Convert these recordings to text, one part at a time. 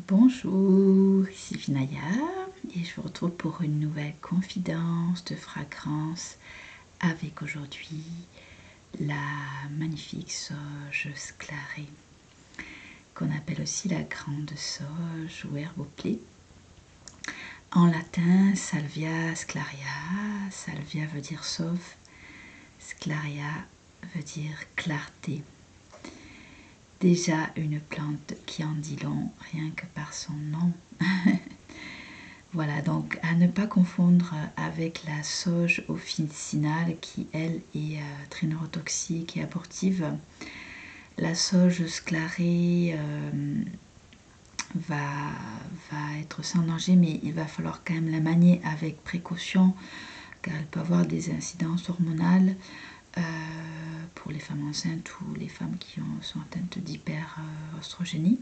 Bonjour, ici Vinaya et je vous retrouve pour une nouvelle confidence de fragrance avec aujourd'hui la magnifique sauge sclarée qu'on appelle aussi la grande sauge ou herbe au blé. En latin, Salvia sclaria. Salvia veut dire sauve, sclaria veut dire clarté. Déjà une plante qui en dit long rien que par son nom. Voilà, donc à ne pas confondre avec la sauge officinale qui, elle, est très neurotoxique et abortive. La sauge sclarée va être sans danger, mais il va falloir quand même la manier avec précaution, car elle peut avoir des incidences hormonales pour les femmes enceintes ou les femmes qui sont atteintes d'hyperostrogénie.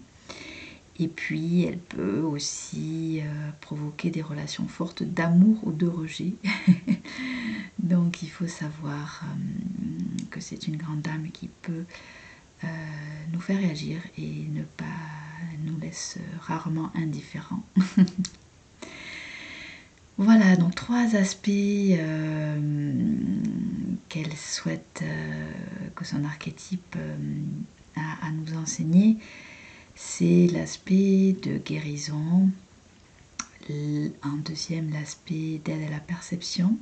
Et puis, elle peut aussi provoquer des relations fortes d'amour ou de rejet. Donc, il faut savoir que c'est une grande dame qui peut nous faire réagir et ne pas nous laisse rarement indifférents. Voilà, donc 3 aspects qu'elle souhaite que son archétype a à nous enseigner. C'est l'aspect de guérison, en deuxième l'aspect d'aide à la perception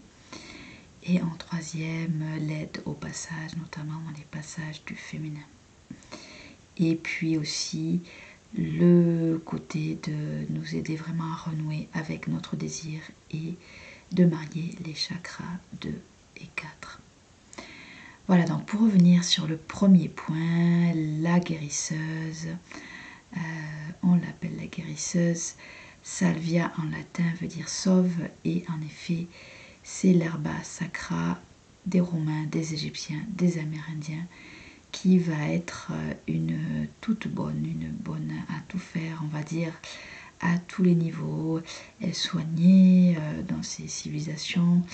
et en troisième l'aide au passage, notamment dans les passages du féminin. Et puis aussi le côté de nous aider vraiment à renouer avec notre désir et de marier les chakras 2 et 4. Voilà, donc pour revenir sur le premier point, la guérisseuse. On l'appelle la guérisseuse. Salvia en latin veut dire sauve et en effet c'est l'herba sacra des Romains, des Égyptiens, des Amérindiens qui va être une bonne à tout faire, on va dire, à tous les niveaux. Elle soignait dans ces civilisations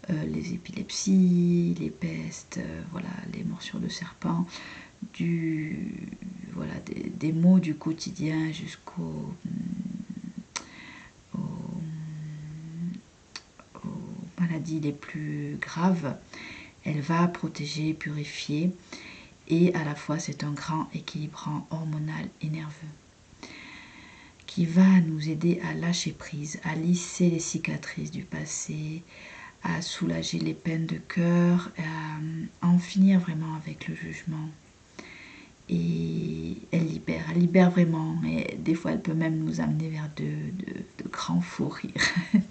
les épilepsies, les pestes, voilà, les morsures de serpents, des maux du quotidien jusqu'aux maladies les plus graves. Elle va protéger, purifier et à la fois c'est un grand équilibrant hormonal et nerveux qui va nous aider à lâcher prise, à lisser les cicatrices du passé, à soulager les peines de cœur, à en finir vraiment avec le jugement. Et elle libère vraiment. Et des fois, elle peut même nous amener vers de grands fous rires,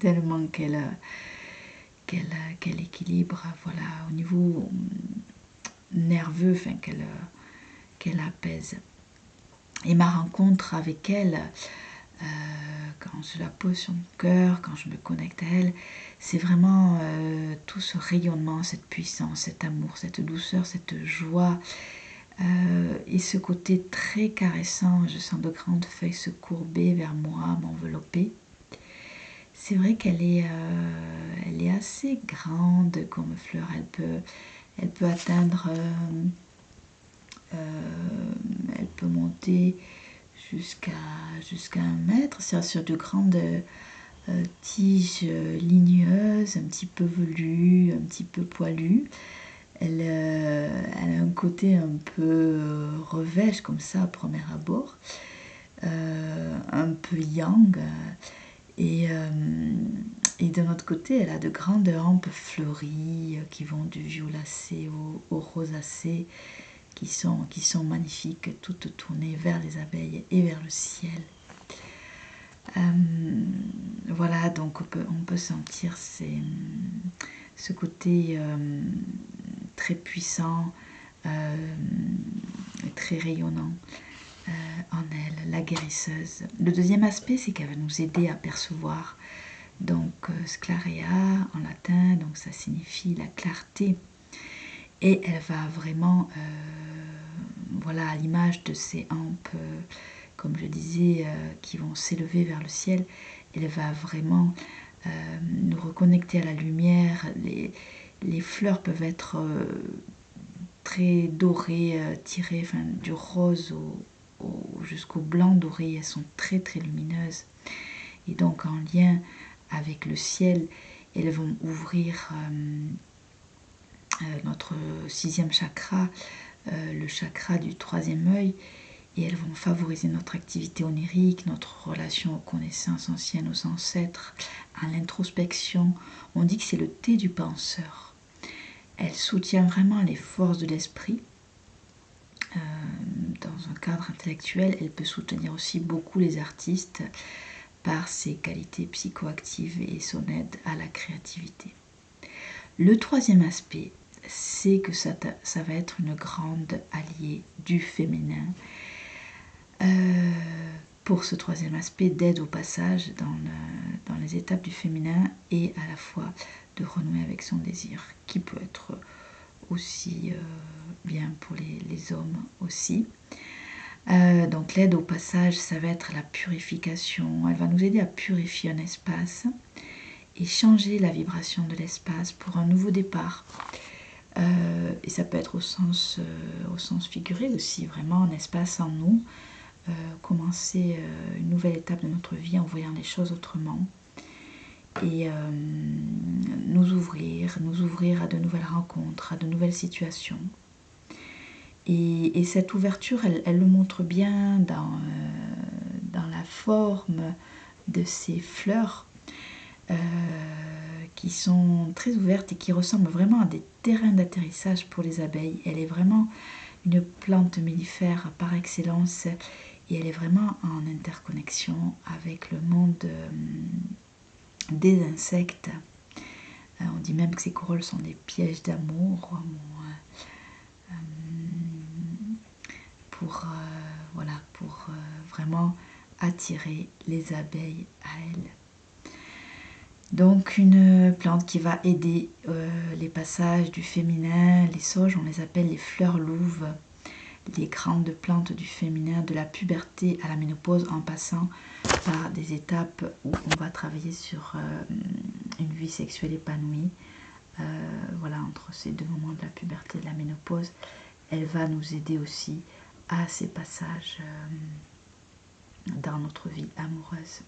tellement qu'elle équilibre, voilà, au niveau nerveux, enfin, qu'elle apaise. Et ma rencontre avec elle, quand je la pose sur mon cœur, quand je me connecte à elle, c'est vraiment tout ce rayonnement, cette puissance, cet amour, cette douceur, cette joie, et ce côté très caressant. Je sens de grandes feuilles se courber vers moi, m'envelopper. C'est vrai qu'elle est assez grande comme fleur. Elle peut atteindre, elle peut monter jusqu'à 1 mètre, c'est sur de grandes tiges ligneuses, un petit peu velues, un petit peu poilues. Elle a un côté un peu revêche comme ça à premier abord, un peu yang. Et de notre côté, elle a de grandes hampes fleuries qui vont du violacé au rosacé, qui sont magnifiques, toutes tournées vers les abeilles et vers le ciel. Voilà, donc on peut sentir ce côté très puissant, très rayonnant en elle, la guérisseuse. Le deuxième aspect, c'est qu'elle va nous aider à percevoir. Donc sclarea en latin, donc ça signifie la clarté. Et elle va vraiment, voilà, à l'image de ces hampes, comme je disais, qui vont s'élever vers le ciel, elle va vraiment nous reconnecter à la lumière. Les fleurs peuvent être très dorées, tirées, enfin, du rose jusqu'au blanc doré. Elles sont très très lumineuses. Et donc en lien avec le ciel, elles vont ouvrir notre 6e chakra, le chakra du 3e œil, et elles vont favoriser notre activité onirique, notre relation aux connaissances anciennes, aux ancêtres, à l'introspection. On dit que c'est le thé du penseur. Elle soutient vraiment les forces de l'esprit. Dans un cadre intellectuel, elle peut soutenir aussi beaucoup les artistes par ses qualités psychoactives et son aide à la créativité. Le 3e aspect, c'est que ça va être une grande alliée du féminin. Pour ce 3e aspect, d'aide au passage dans les étapes du féminin et à la fois de renouer avec son désir, qui peut être aussi bien pour les hommes aussi. Donc l'aide au passage, ça va être la purification. Elle va nous aider à purifier un espace et changer la vibration de l'espace pour un nouveau départ. Et ça peut être au sens figuré aussi, vraiment un espace en nous, commencer une nouvelle étape de notre vie en voyant les choses autrement et nous ouvrir à de nouvelles rencontres, à de nouvelles situations. Et cette ouverture, elle le montre bien dans la forme de ces fleurs qui sont très ouvertes et qui ressemblent vraiment à des terrains d'atterrissage pour les abeilles. Elle est vraiment une plante mellifère par excellence et elle est vraiment en interconnexion avec le monde des insectes. On dit même que ces corolles sont des pièges d'amour pour vraiment attirer les abeilles à elle. Donc une plante qui va aider les passages du féminin, les sauges, on les appelle les fleurs louves, les grandes plantes du féminin, de la puberté à la ménopause, en passant par des étapes où on va travailler sur une vie sexuelle épanouie. Entre ces deux moments de la puberté et de la ménopause, elle va nous aider aussi à ces passages dans notre vie amoureuse.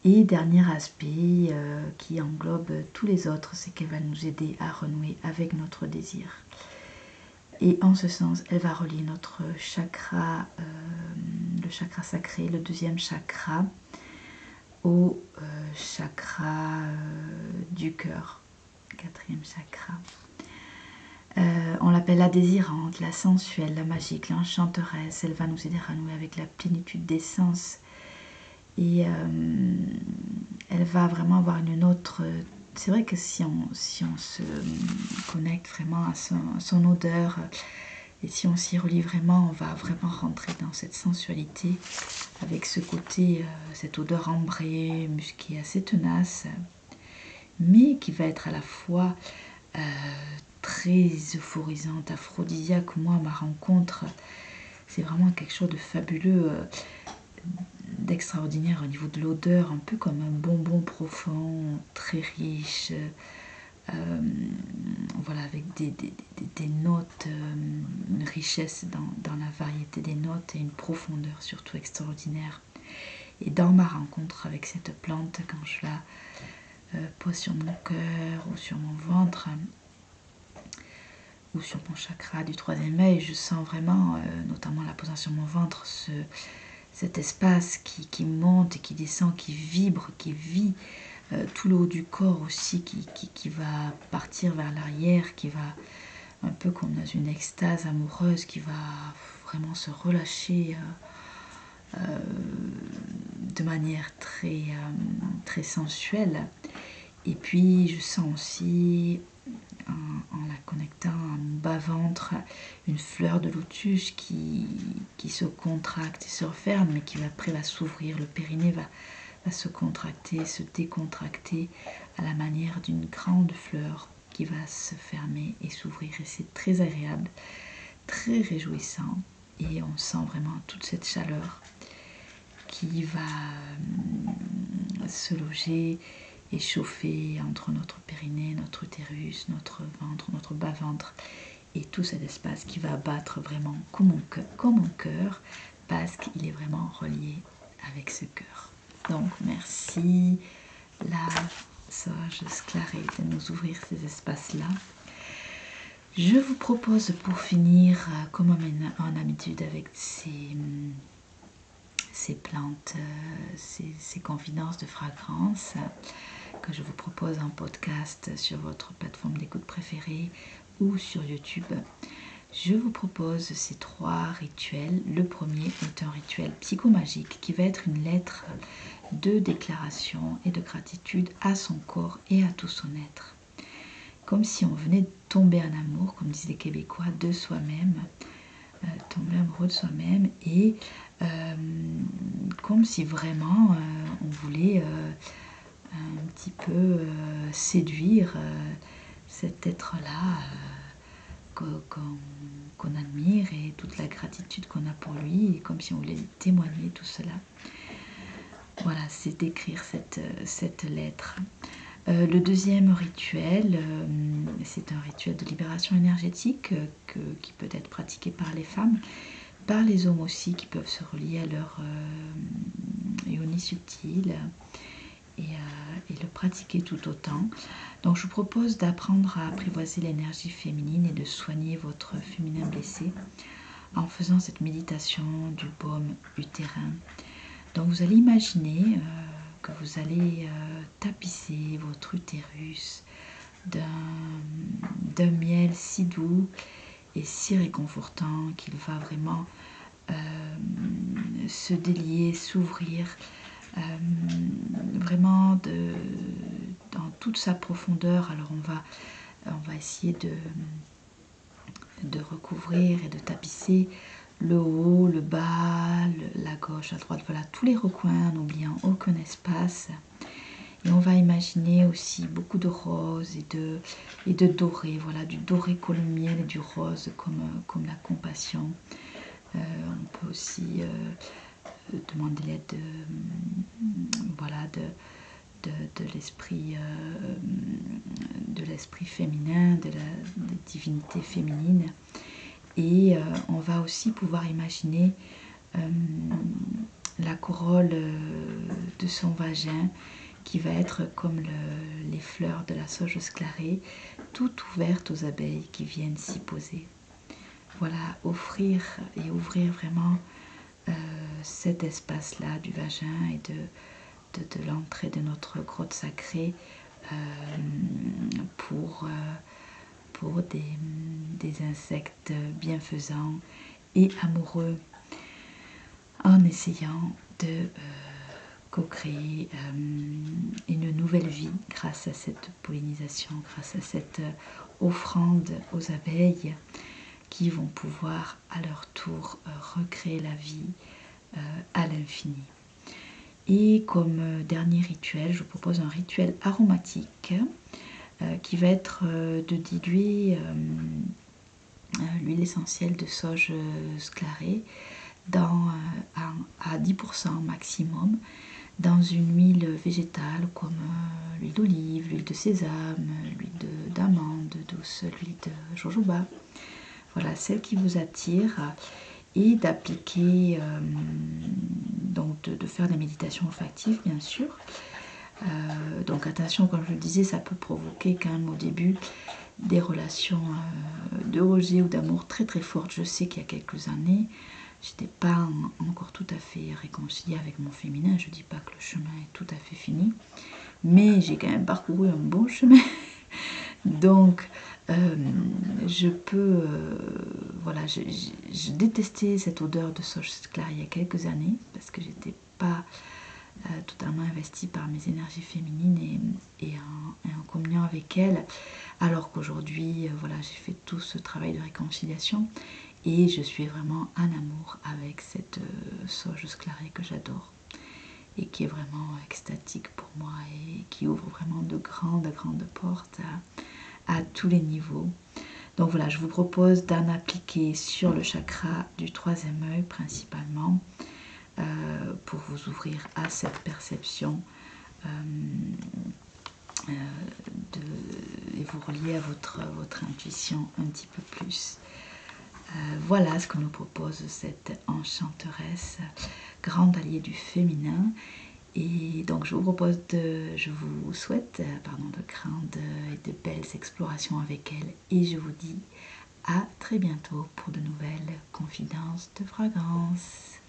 Et dernier aspect qui englobe tous les autres, c'est qu'elle va nous aider à renouer avec notre désir. Et en ce sens, elle va relier notre chakra, le chakra sacré, le 2e chakra, au chakra du cœur, 4e chakra. On l'appelle la désirante, la sensuelle, la magique, l'enchanteresse. Elle va nous aider à renouer avec la plénitude des sens. Et elle va vraiment avoir une autre... C'est vrai que si on se connecte vraiment à son odeur, et si on s'y relie vraiment, on va vraiment rentrer dans cette sensualité, avec ce côté, cette odeur ambrée, musquée, assez tenace, mais qui va être à la fois très euphorisante, aphrodisiaque. Moi, ma rencontre, c'est vraiment quelque chose de fabuleux, d'extraordinaire au niveau de l'odeur, un peu comme un bonbon profond, très riche, avec des notes, une richesse dans la variété des notes et une profondeur surtout extraordinaire. Et dans ma rencontre avec cette plante, quand je la pose sur mon cœur ou sur mon ventre ou sur mon chakra du 3e œil, je sens vraiment, notamment la posant sur mon ventre, cet espace qui monte et qui descend, qui vibre, qui vit, tout le haut du corps aussi, qui va partir vers l'arrière, qui va un peu comme dans une extase amoureuse, qui va vraiment se relâcher de manière très, très sensuelle. Et puis je sens aussi, en la connectant à mon bas-ventre, une fleur de lotus qui se contracte et se referme, mais qui après va s'ouvrir. Le périnée va se contracter, se décontracter à la manière d'une grande fleur qui va se fermer et s'ouvrir. Et c'est très agréable, très réjouissant. Et on sent vraiment toute cette chaleur qui va se loger et chauffer entre notre périnée, notre utérus, notre ventre, notre bas-ventre, et tout cet espace qui va battre vraiment comme un cœur, parce qu'il est vraiment relié avec ce cœur. Donc merci la Sage Sclaré de nous ouvrir ces espaces-là. Je vous propose pour finir, comme en habitude avec ces plantes, ces confidences de fragrance que je vous propose en podcast sur votre plateforme d'écoute préférée ou sur YouTube. Je vous propose ces 3 rituels. Le premier est un rituel psychomagique qui va être une lettre de déclaration et de gratitude à son corps et à tout son être. Comme si on venait de tomber en amour, comme disent les Québécois, de soi-même, tomber amoureux de soi-même, et comme si vraiment on voulait un petit peu séduire cet être-là qu'on admire et toute la gratitude qu'on a pour lui, et comme si on voulait témoigner tout cela. Voilà, c'est d'écrire cette lettre. Le deuxième rituel, c'est un rituel de libération énergétique qui peut être pratiqué par les femmes, par les hommes aussi, qui peuvent se relier à leur yoni subtil et le pratiquer tout autant. Donc je vous propose d'apprendre à apprivoiser l'énergie féminine et de soigner votre féminin blessé en faisant cette méditation du baume utérin. Donc vous allez imaginer que vous allez tapisser votre utérus d'un miel si doux et si réconfortant qu'il va vraiment se délier, s'ouvrir vraiment dans toute sa profondeur. Alors on va essayer de recouvrir et de tapisser le haut, le bas, la gauche, la droite, voilà, tous les recoins en n'oubliant aucun espace. Et on va imaginer aussi beaucoup de rose et de doré, voilà, du doré colombienne et du rose comme la compassion. On peut aussi demander l'aide de l'esprit féminin, des divinités féminines. Et on va aussi pouvoir imaginer la corolle de son vagin qui va être comme les fleurs de la sauge sclarée, toutes ouvertes aux abeilles qui viennent s'y poser. Voilà, offrir et ouvrir vraiment cet espace-là du vagin et de l'entrée de notre grotte sacrée pour des insectes bienfaisants et amoureux, en essayant de co-créer une nouvelle vie grâce à cette pollinisation, grâce à cette offrande aux abeilles qui vont pouvoir à leur tour recréer la vie à l'infini. Et comme dernier rituel, je vous propose un rituel aromatique qui va être de diluer l'huile essentielle de sauge sclarée à 10% maximum dans une huile végétale comme l'huile d'olive, l'huile de sésame, l'huile d'amande douce, l'huile de jojoba. Voilà, celle qui vous attire, et d'appliquer, donc de faire des méditations olfactives bien sûr. Donc attention, comme je le disais, ça peut provoquer quand même au début des relations de rejet ou d'amour très très fortes. Je sais qu'il y a quelques années, j'étais pas encore tout à fait réconciliée avec mon féminin. Je dis pas que le chemin est tout à fait fini, mais j'ai quand même parcouru un bon chemin. Donc je peux voilà, je détestais cette odeur de sauge sclarée il y a quelques années parce que j'étais pas totalement investie par mes énergies féminines et en communion avec elles, alors qu'aujourd'hui voilà, j'ai fait tout ce travail de réconciliation et je suis vraiment en amour avec cette sauge sclarée que j'adore et qui est vraiment extatique pour moi et qui ouvre vraiment de grandes portes à tous les niveaux. Donc voilà, je vous propose d'en appliquer sur le chakra du 3e œil principalement pour vous ouvrir à cette perception et vous relier à votre intuition un petit peu plus. Voilà ce que nous propose cette enchanteresse, grande alliée du féminin. Et donc je vous souhaite de grandes et de belles explorations avec elle. Et je vous dis à très bientôt pour de nouvelles confidences de fragrance.